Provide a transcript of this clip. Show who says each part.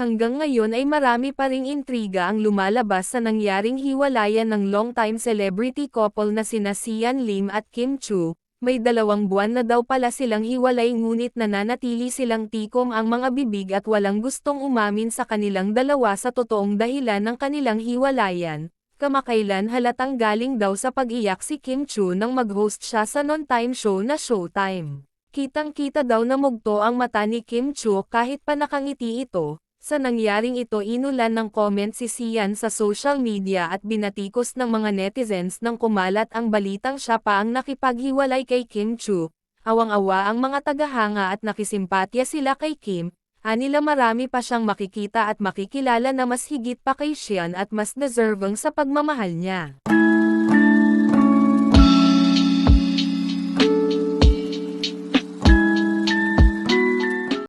Speaker 1: Hanggang ngayon ay marami pa ring intriga ang lumalabas sa nangyaring hiwalayan ng longtime celebrity couple na sina Sian Lim at Kim Chu. May 2 buwan na daw pala silang hiwalay ngunit nananatili silang tikom ang mga bibig at walang gustong umamin sa kanilang dalawa sa totoong dahilan ng kanilang hiwalayan. Kamakailan halatang galing daw sa pag-iyak si Kim Chu nang mag-host siya sa non-time show na Showtime. Kitang-kita daw na mugto ang mata ni Kim Chu kahit pa nakangiti ito. Sa nangyaring ito inulan ng comment si Sian sa social media at binatikos ng mga netizens nang kumalat ang balitang siya pa ang nakipaghiwalay kay Kim Chu. Awang-awa ang mga tagahanga at nakisimpatya sila kay Kim. Anila marami pa siyang makikita at makikilala na mas higit pa kay Sian at mas deserving sa pagmamahal niya.